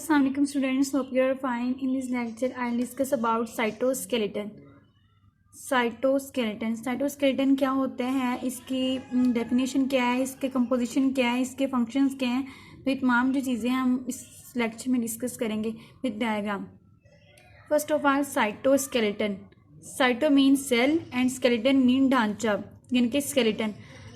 Assalamualaikum students, hope you are fine. In this lecture I'll discuss about cytoskeleton. Cytoskeleton क्या होते हैं, इसकी definition क्या है, इसके कंपोजिशन क्या है, इसके फंक्शंस क्या हैं, तो ये तमाम जो चीज़ें हम इस लेक्चर में डिस्कस करेंगे with diagram. First of all cytoskeleton. Cyto mean cell and skeleton mean ढांचा, यानी कि स्केलेटन.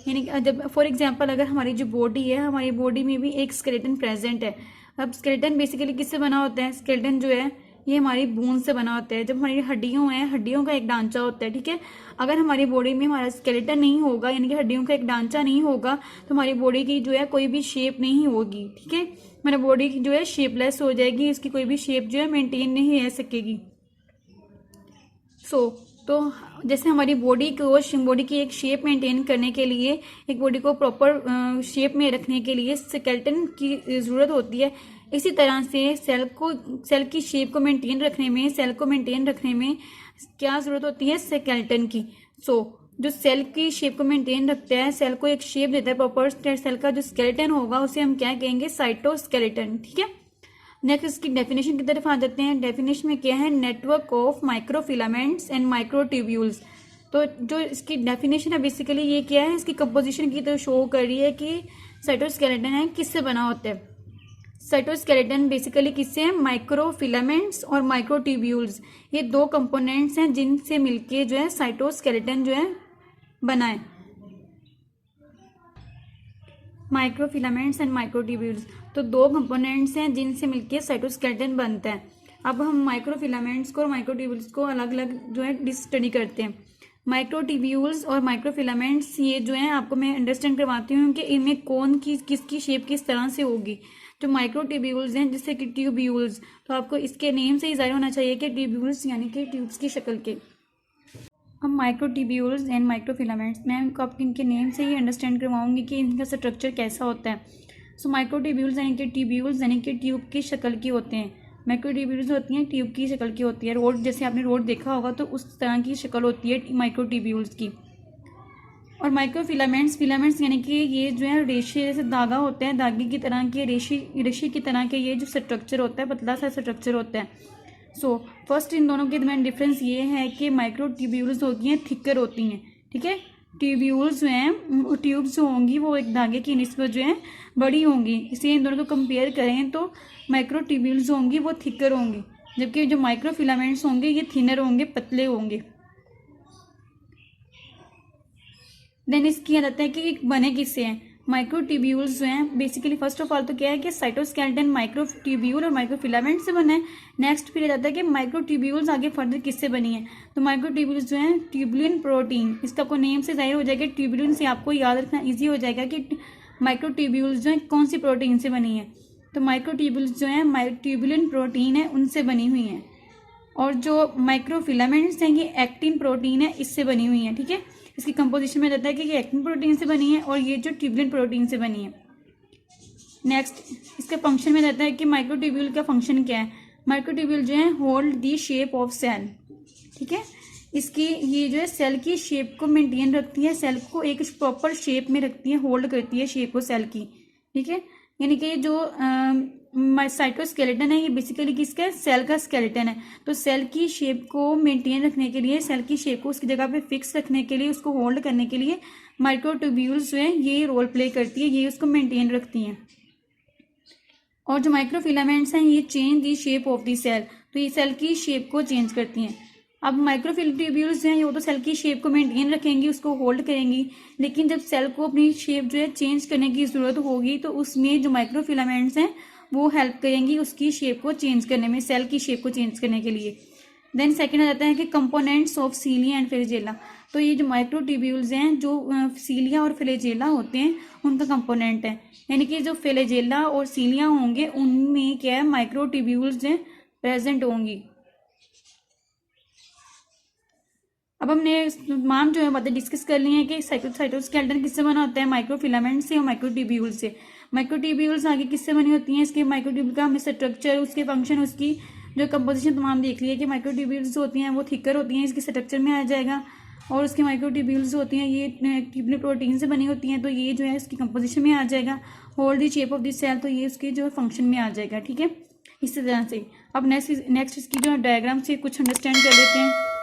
यानी जब फॉर एग्जांपल अगर हमारी जो बॉडी है, हमारी बॉडी में भी एक स्केलेटन प्रेजेंट है. अब स्केलेटन बेसिकली किससे बना होता है? स्केलेटन जो है ये हमारी बोन से बना होता है. जब हमारी हड्डियों है, हड्डियों का एक ढांचा होता है, ठीक है. अगर हमारी बॉडी में हमारा स्केलेटन नहीं होगा, यानी कि हड्डियों का एक ढांचा नहीं होगा, तो हमारी बॉडी की जो है कोई भी शेप नहीं होगी, ठीक है. हमारी बॉडी की जो है शेपलेस हो जाएगी, इसकी कोई भी शेप जो है मेंटेन नहीं रह सकेगी. तो जैसे हमारी बॉडी की एक शेप मेंटेन करने के लिए, एक बॉडी को प्रॉपर शेप में रखने के लिए स्केलेटन की ज़रूरत होती है. इसी तरह से सेल की शेप को मेंटेन रखने में क्या ज़रूरत होती है? स्केलेटन की. जो सेल की शेप को मेंटेन रखता है, सेल को एक शेप देता है प्रॉपर, सेल का जो स्केलेटन होगा उसे हम क्या कहेंगे? साइटोस्केलेटन, ठीक है. नेक्स्ट इसकी डेफिनेशन की तरफ आ जाते हैं. डेफिनेशन में क्या है? Network of microfilaments and microtubules. तो जो इसकी डेफिनेशन है बेसिकली ये क्या है, इसकी कंपोजिशन की तरफ शो कर रही है कि साइटोस्केलेटन है किससे बना होता है. साइटोस्केलेटन बेसिकली किससे है? माइक्रोफिलामेंट्स और माइक्रोट्यूब्यूल्स, ये दो कंपोनेंट्स हैं जिनसे मिलके जो है साइटोस्केलेटन जो है बना है. माइक्रोफिलामेंट्स एंड माइक्रोट्यूब्यूल्स, तो दो कंपोनेंट्स हैं जिनसे मिलके साइटोस्केलेटन बनता है. अब हम माइक्रोफिलामेंट्स को और माइक्रोट्यूब्यूल्स को अलग अलग जो है स्टडी करते हैं. माइक्रोट्यूब्यूल्स और माइक्रोफिलामेंट्स ये जो है आपको मैं अंडरस्टैंड करवाती हूँ कि इनमें कौन किसकी शेप किस तरह से होगी. जो माइक्रोट्यूब्यूल्स हैं जैसे कि ट्यूब्यूल्स, तो आपको इसके नेम से ही जाहिर होना चाहिए कि ट्यूब्यूल्स यानी कि ट्यूब्स की शक्ल के. हम माइक्रोट्यूब्यूल्स एंड माइक्रोफिलामेंट्स, मैं आपको इनके नेम से ही अंडरस्टैंड करवाऊंगी कि इनका स्ट्रक्चर कैसा होता है. माइक्रोट्यूब्यूल्स यानी कि ट्यूब्यूल्स यानी कि ट्यूब की शक्ल की होते हैं. माइक्रोट्यूब्यूल्स होती हैं ट्यूब की शक्ल की होती है. रोड, जैसे आपने रोड देखा होगा तो उस तरह की शक्ल होती है माइक्रोट्यूब्यूल्स की. और फिलामेंट्स यानी कि ये जो है रेशे जैसे धागा होता है, धागे की तरह के रेशे की तरह के ये जो स्ट्रक्चर होता है, पतला सा स्ट्रक्चर होता है. फर्स्ट इन दोनों के दरमियान डिफरेंस ये है कि माइक्रोट्यूब्यूल्स होती हैं थिकर होती हैं, ठीक है. ट्यूब्यूल्स जो हैं, ट्यूब्स जो होंगी वो एक धागे की निस्बत जो है बड़ी होंगी. इसलिए इन दोनों को कंपेयर करें तो माइक्रोट्यूब्यूल्स होंगी वो थिकर होंगी, जबकि जो माइक्रोफिलामेंट्स होंगे ये थिनर होंगे, पतले होंगे. देन इसकी आदत है कि बने किससे हैं. माइक्रोट्यूब्यूल्स जो हैं बेसिकली फर्स्ट ऑफ ऑल तो क्या है कि साइटोस्केलेटन माइक्रोट्यूब्यूल और माइक्रोफिलामेंट से बना है. नेक्स्ट फिर जाता है कि माइक्रोट्यूब्यूल्स आगे फर्दर किससे बनी है. तो माइक्रोट्यूब्यूल्स जो हैं ट्यूबुलिन प्रोटीन, इसका आपको नेम से जाहिर हो जाएगा. ट्यूबुलिन से आपको याद रखना ईजी हो जाएगा कि माइक्रोट्यूब्यूल्स जो है कौन सी प्रोटीन से बनी है. तो माइक्रोट्यूब्यूल्स जो है ट्यूबुलिन प्रोटीन है उनसे बनी हुई हैं. और जो माइक्रोफिलामेंट्स हैं ये एक्टिन प्रोटीन है, इससे बनी हुई हैं, ठीक है. इसकी कंपोजिशन में रहता है कि ये एक्टिन प्रोटीन से बनी है और ये जो ट्यूबुलिन प्रोटीन से बनी है. नेक्स्ट इसके फंक्शन में रहता है कि माइक्रोट्यूब्यूल का फंक्शन क्या है. माइक्रोट्यूब्यूल जो है hold the shape of cell, ठीक है. इसकी ये जो है सेल की शेप को मेंटेन रखती है, सेल को एक प्रॉपर शेप में रखती है, होल्ड करती है शेप को सेल की, ठीक है. यानी कि जो साइटोस्केलेटन है ये बेसिकली किसका है? सेल का स्केलेटन है. तो सेल की शेप को मेंटेन रखने के लिए, सेल की शेप को उसकी जगह पे फिक्स रखने के लिए, उसको होल्ड करने के लिए माइक्रोट्यूब्यूल्स जो है ये रोल प्ले करती है, ये उसको मेंटेन रखती हैं. और जो माइक्रोफिलामेंट्स हैं ये change the shape of the cell, तो ये सेल की शेप को चेंज करती हैं. अब माइक्रोट्यूब्यूल्स जो हैं वो तो सेल की शेप को मेंटेन रखेंगी, उसको होल्ड करेंगी, लेकिन जब सेल को अपनी शेप जो है चेंज करने की ज़रूरत होगी तो उसमें जो माइक्रोफिलामेंट्स हैं वो हेल्प करेंगी उसकी शेप को चेंज करने में, सेल की शेप को चेंज करने के लिए. देन सेकंड आ जाता है कि components of cilia and flagella. तो ये जो माइक्रोट्यूब्यूल्स हैं जो सीलिया और फ्लैजेला होते हैं उनका कंपोनेंट है. यानी कि जो फ्लैजेला और सीलिया होंगे उनमें क्या है? माइक्रोट्यूब्यूल्स जो प्रेजेंट होंगी. अब हमने तमाम जो है बातें डिस्कस कर ली हैं कि साइटोस्केलेटन किससे बना होता है? माइक्रोफिलामेंट से और माइक्रोट्यूब्यूल से. माइक्रोट्यूब्यूल्स आगे किससे बनी होती हैं? इसके माइक्रोट्यूब्यूल का हमें स्ट्रक्चर, उसके फंक्शन, उसकी जो कंपोजिशन तमाम देख ली है कि माइक्रोट्यूब्यूल्स होती हैं वो थिकर होती हैं, इसके स्ट्रक्चर में आ जाएगा. और उसके माइक्रोट्यूब्यूल्स होती हैं ये ट्यूबुलिन प्रोटीन से बनी होती हैं, तो ये जो है इसकी कंपोजिशन में आ जाएगा. Hold the shape of this cell, तो ये उसके जो फंक्शन में आ जाएगा, ठीक है. इसी तरह से अब नेक्स्ट इसकी जो डायग्राम से कुछ अंडरस्टैंड कर लेते हैं।